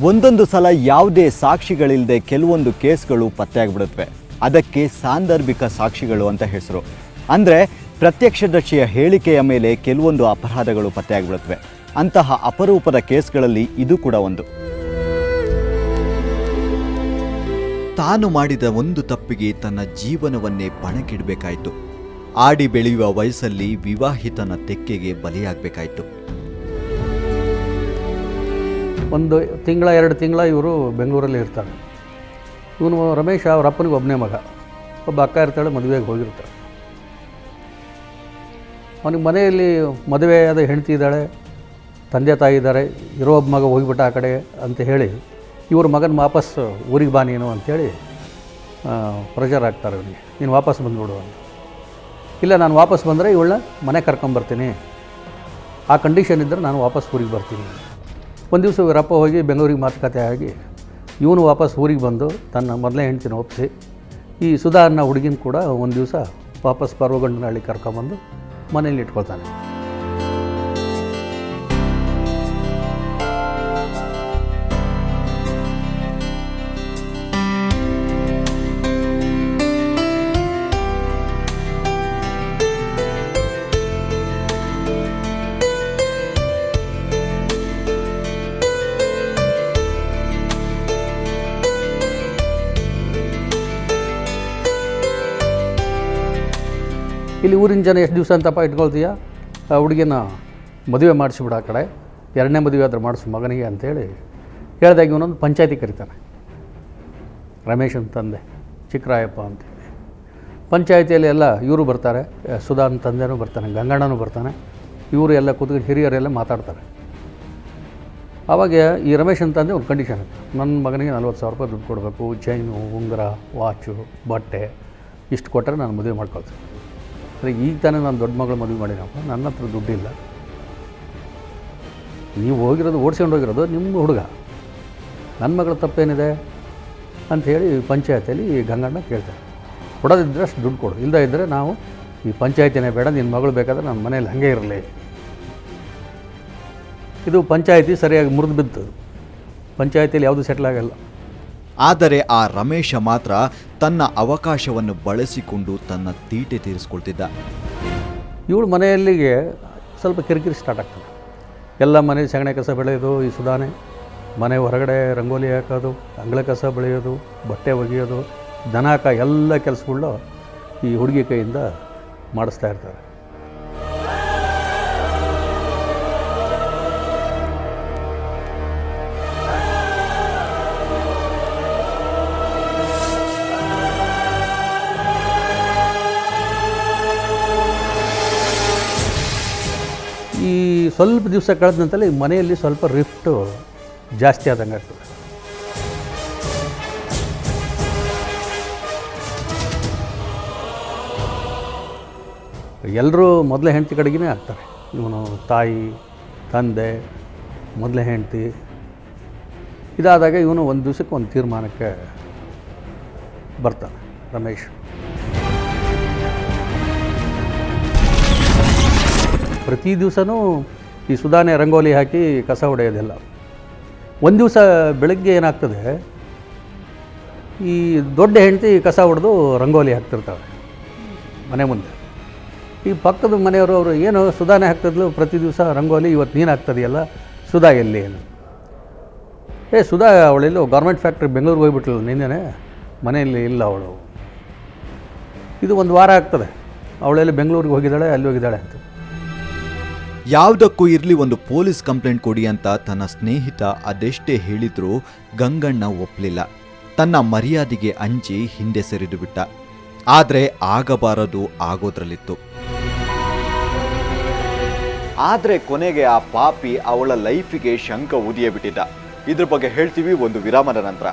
ಒಂದೊಂದು ಸಲ ಯಾವುದೇ ಸಾಕ್ಷಿಗಳಿಲ್ಲದೆ ಕೆಲವೊಂದು ಕೇಸ್ಗಳು ಪತ್ತೆಯಾಗ್ಬಿಡುತ್ತವೆ. ಅದಕ್ಕೆ ಸಾಂದರ್ಭಿಕ ಸಾಕ್ಷಿಗಳು ಅಂತ ಹೆಸರು. ಅಂದರೆ ಪ್ರತ್ಯಕ್ಷದರ್ಶಿಯ ಹೇಳಿಕೆಯ ಮೇಲೆ ಕೆಲವೊಂದು ಅಪರಾಧಗಳು ಪತ್ತೆಯಾಗ್ಬಿಡುತ್ತವೆ. ಅಂತಹ ಅಪರೂಪದ ಕೇಸ್ಗಳಲ್ಲಿ ಇದು ಕೂಡ ಒಂದು. ತಾನು ಮಾಡಿದ ಒಂದು ತಪ್ಪಿಗೆ ತನ್ನ ಜೀವನವನ್ನೇ ಪಣಕ್ಕಿಡಬೇಕಾಯಿತು. ಆಡಿ ಬೆಳೆಯುವ ವಯಸ್ಸಲ್ಲಿ ವಿವಾಹಿತನ ತೆಕ್ಕೆಗೆ ಬಲಿಯಾಗಬೇಕಾಯಿತು. ಒಂದು ತಿಂಗಳ 2 ತಿಂಗಳ ಇವರು ಬೆಂಗಳೂರಲ್ಲಿ ಇರ್ತಾರೆ. ಇವನು ರಮೇಶ್ ಅವ್ರ ಅಪ್ಪನಿಗೆ ಒಬ್ಬನೇ ಮಗ, ಒಬ್ಬ ಅಕ್ಕ ಇರ್ತಾಳೆ, ಮದುವೆಗೆ ಹೋಗಿರ್ತಾಳೆ. ಅವನಿಗೆ ಮನೆಯಲ್ಲಿ ಮದುವೆಯಾದ ಹೆಂಡತಿ ಇದ್ದಾಳೆ, ತಂದೆ ತಾಯಿ ಇದ್ದಾರೆ, ಇರೋ ಒಬ್ಬ ಮಗ ಹೋಗಿಬಿಟ್ಟ ಆ ಕಡೆ ಅಂತ ಹೇಳಿ ಇವ್ರ ಮಗನ ವಾಪಸ್ ಊರಿಗೆ ಬಾ ನೀನು ಅಂಥೇಳಿ ಪ್ರೆಷರ್ ಆಗ್ತಾರೆ ಅವನಿಗೆ, ನೀನು ವಾಪಸ್ ಬಂದುಬಿಡು ಅಂತ. ಇಲ್ಲ, ನಾನು ವಾಪಸ್ ಬಂದರೆ ಇವಳನ್ನ ಮನೆ ಕರ್ಕೊಂಬರ್ತೀನಿ, ಆ ಕಂಡೀಷನ್ ಇದ್ದರೆ ನಾನು ವಾಪಸ್ ಊರಿಗೆ ಬರ್ತೀನಿ. ಒಂದು ದಿವಸ ಇವರಪ್ಪ ಹೋಗಿ ಬೆಂಗಳೂರಿಗೆ ಮಾತುಕತೆ ಆಗಿ ಇವನು ವಾಪಸ್ ಊರಿಗೆ ಬಂದು ತನ್ನ ಮೊದಲನೇ ಹೆಂಡ್ತಿನ ಒಪ್ಪಿಸಿ ಈ ಸುಧಾ ಅನ್ನೋ ಹುಡುಗಿನ ಕೂಡ ಒಂದು ದಿವಸ ವಾಪಸ್ ಪರ್ವಗಂಡನಹಳ್ಳಿ ಕರ್ಕೊಂಬಂದು ಮನೇಲಿ ಇಟ್ಕೊಳ್ತಾನೆ. ಇಲ್ಲಿ ಊರಿನ ಜನ ಎಷ್ಟು ದಿವಸ ಅಂತಪ್ಪ ಇಟ್ಕೊಳ್ತೀಯ, ಆ ಹುಡುಗಿನ ಮದುವೆ ಮಾಡಿಸ್ಬಿಡು, ಆ ಕಡೆ 2ನೇ ಮದುವೆ ಆದ್ರೆ ಮಾಡಿಸು ಮಗನಿಗೆ ಅಂಥೇಳಿ ಹೇಳಿದಾಗ ಇವನೊಂದು ಪಂಚಾಯತಿ ಕರೀತಾನೆ. ರಮೇಶನ ತಂದೆ ಚಿಕ್ಕರಾಯಪ್ಪ ಅಂತೇಳಿ ಪಂಚಾಯತಿಯಲ್ಲಿ ಎಲ್ಲ ಇವರು ಬರ್ತಾರೆ, ಸುಧಾನ ತಂದೆನೂ ಬರ್ತಾನೆ, ಗಂಗಣ್ಣನೂ ಬರ್ತಾನೆ. ಇವರು ಎಲ್ಲ ಕೂತ್ಕೊಂಡು ಹಿರಿಯರೆಲ್ಲ ಮಾತಾಡ್ತಾರೆ. ಆವಾಗ ಈ ರಮೇಶನ ತಂದೆ ಒಂದು ಕಂಡೀಷನ್ ಇತ್ತು, ನನ್ನ ಮಗನಿಗೆ 40,000 ರೂಪಾಯಿ ದುಡ್ಡು ಕೊಡಬೇಕು, ಚೈನು, ಉಂಗುರ, ವಾಚು, ಬಟ್ಟೆ ಇಷ್ಟು ಕೊಟ್ಟರೆ ನಾನು ಮದುವೆ ಮಾಡ್ಕೊಳ್ತೀನಿ. ಅದೇ ಈಗ ತಾನೇ ನಾನು ದೊಡ್ಡ ಮಗಳು ಮದುವೆ ಮಾಡಿನಪ್ಪ, ನನ್ನ ಹತ್ರ ದುಡ್ಡಿಲ್ಲ, ನೀವು ಹೋಗಿರೋದು ಓಡಿಸ್ಕೊಂಡು ಹೋಗಿರೋದು ನಿಮ್ಮ ಹುಡುಗ, ನನ್ನ ಮಗಳ ತಪ್ಪೇನಿದೆ ಅಂಥೇಳಿ ಪಂಚಾಯತಿಯಲ್ಲಿ ಈ ಗಂಗಣ್ಣ ಕೇಳ್ತಾರೆ. ಕೊಡೋದಿದ್ದರೆ ಅಷ್ಟು ದುಡ್ಡು ಕೊಡು, ಇಲ್ಲದೇ ಇದ್ದರೆ ನಾವು ಈ ಪಂಚಾಯತಿನೇ ಬೇಡ, ನಿನ್ನ ಮಗಳು ಬೇಕಾದ್ರೆ ನನ್ನ ಮನೇಲಿ ಹಾಗೆ ಇರಲಿ. ಇದು ಪಂಚಾಯತಿ ಸರಿಯಾಗಿ ಮುರಿದು ಬಿದ್ದು, ಪಂಚಾಯತಿಯಲ್ಲಿ ಯಾವುದೂ ಸೆಟ್ಲ್ ಆಗಲ್ಲ. ಆದರೆ ಆ ರಮೇಶ ಮಾತ್ರ ತನ್ನ ಅವಕಾಶವನ್ನು ಬಳಸಿಕೊಂಡು ತನ್ನ ತೀಟೆ ತೀರಿಸ್ಕೊಳ್ತಿದ್ದ. ಇವಳು ಮನೆಯಲ್ಲಿಗೆ ಸ್ವಲ್ಪ ಕಿರಿಕಿರಿ ಸ್ಟಾರ್ಟ್ ಆಗ್ತದೆ. ಎಲ್ಲ ಮನೆ ಸಗಣಿ ಕಸ ಬೆಳೆಯೋದು ಈ ಸುಧಾನೆ, ಮನೆ ಹೊರಗಡೆ ರಂಗೋಲಿ ಹಾಕೋದು, ಅಂಗಳ ಕಸ ಬೆಳೆಯೋದು, ಬಟ್ಟೆ ಒಗೆಯೋದು, ದನ ಹಾಕೋ ಎಲ್ಲ ಕೆಲಸಗಳು ಈ ಹುಡುಗಿ ಕೈಯಿಂದ ಮಾಡಿಸ್ತಾ ಇರ್ತಾರೆ. ಈ ಸ್ವಲ್ಪ ದಿವಸ ಕಳೆದ ನಂತರ ಈ ಮನೆಯಲ್ಲಿ ಸ್ವಲ್ಪ ರಿಫ್ಟು ಜಾಸ್ತಿ ಆದಂಗೆ ಆಗ್ತದೆ. ಎಲ್ಲರೂ ಮೊದಲೇ ಹೆಂಡತಿ ಕಡೆಗೇ ಆಗ್ತಾರೆ. ಇವನು ತಾಯಿ, ತಂದೆ, ಮೊದಲೇ ಹೆಂಡತಿ ಇದಾದಾಗ ಇವನು ಒಂದು ದಿವಸಕ್ಕೆ ಒಂದು ತೀರ್ಮಾನಕ್ಕೆ ಬರ್ತಾನೆ ರಮೇಶ್. ಪ್ರತಿ ದಿವಸನೂ ಈ ಸುಧಾನೆ ರಂಗೋಲಿ ಹಾಕಿ ಕಸ ಹೊಡೆಯೋದಿಲ್ಲ. ಒಂದು ದಿವಸ ಬೆಳಗ್ಗೆ ಏನಾಗ್ತದೆ, ಈ ದೊಡ್ಡ ಹೆಂಡತಿ ಕಸ ಹೊಡೆದು ರಂಗೋಲಿ ಹಾಕ್ತಿರ್ತಾಳೆ ಮನೆ ಮುಂದೆ. ಈ ಪಕ್ಕದ ಮನೆಯವರು ಅವರು ಏನು ಸುಧಾನೆ ಹಾಕ್ತಿದ್ಲು ಪ್ರತಿ ದಿವಸ ರಂಗೋಲಿ, ಇವತ್ತು ನೀನು ಹಾಕ್ತದೆಯಲ್ಲ, ಸುಧಾ ಎಲ್ಲಿ ಏನು? ಸುಧಾ ಅವಳೆಲ್ಲೋ ಗೌರ್ಮೆಂಟ್ ಫ್ಯಾಕ್ಟ್ರಿ ಬೆಂಗಳೂರಿಗೆ ಹೋಗ್ಬಿಟ್ಲು ನಿನ್ನೆ, ಮನೆಯಲ್ಲಿ ಇಲ್ಲ ಅವಳು. ಇದು ಒಂದು ವಾರ ಆಗ್ತದೆ, ಅವಳೆಲ್ಲಿ ಬೆಂಗಳೂರಿಗೆ ಹೋಗಿದ್ದಾಳೆ, ಅಲ್ಲಿ ಹೋಗಿದ್ದಾಳೆ ಅಂತ. ಯಾವುದಕ್ಕೂ ಇರಲಿ ಒಂದು ಪೊಲೀಸ್ ಕಂಪ್ಲೇಂಟ್ ಕೊಡಿ ಅಂತ ತನ್ನ ಸ್ನೇಹಿತ ಅದೆಷ್ಟೇ ಹೇಳಿದ್ರೂ ಗಂಗಣ್ಣ ಒಪ್ಪಲಿಲ್ಲ. ತನ್ನ ಮರ್ಯಾದೆಗೆ ಅಂಜಿ ಹಿಂದೆ ಸರಿದು ಬಿಟ್ಟ. ಆದರೆ ಆಗಬಾರದು ಆಗೋದ್ರಲ್ಲಿತ್ತು. ಆದರೆ ಕೊನೆಗೆ ಆ ಪಾಪಿ ಅವಳ ಲೈಫಿಗೆ ಶಂಕ ಊದಿಯೇ ಬಿಟ್ಟಿದ್ದ. ಇದ್ರ ಬಗ್ಗೆ ಹೇಳ್ತೀವಿ ಒಂದು ವಿರಾಮದ ನಂತರ.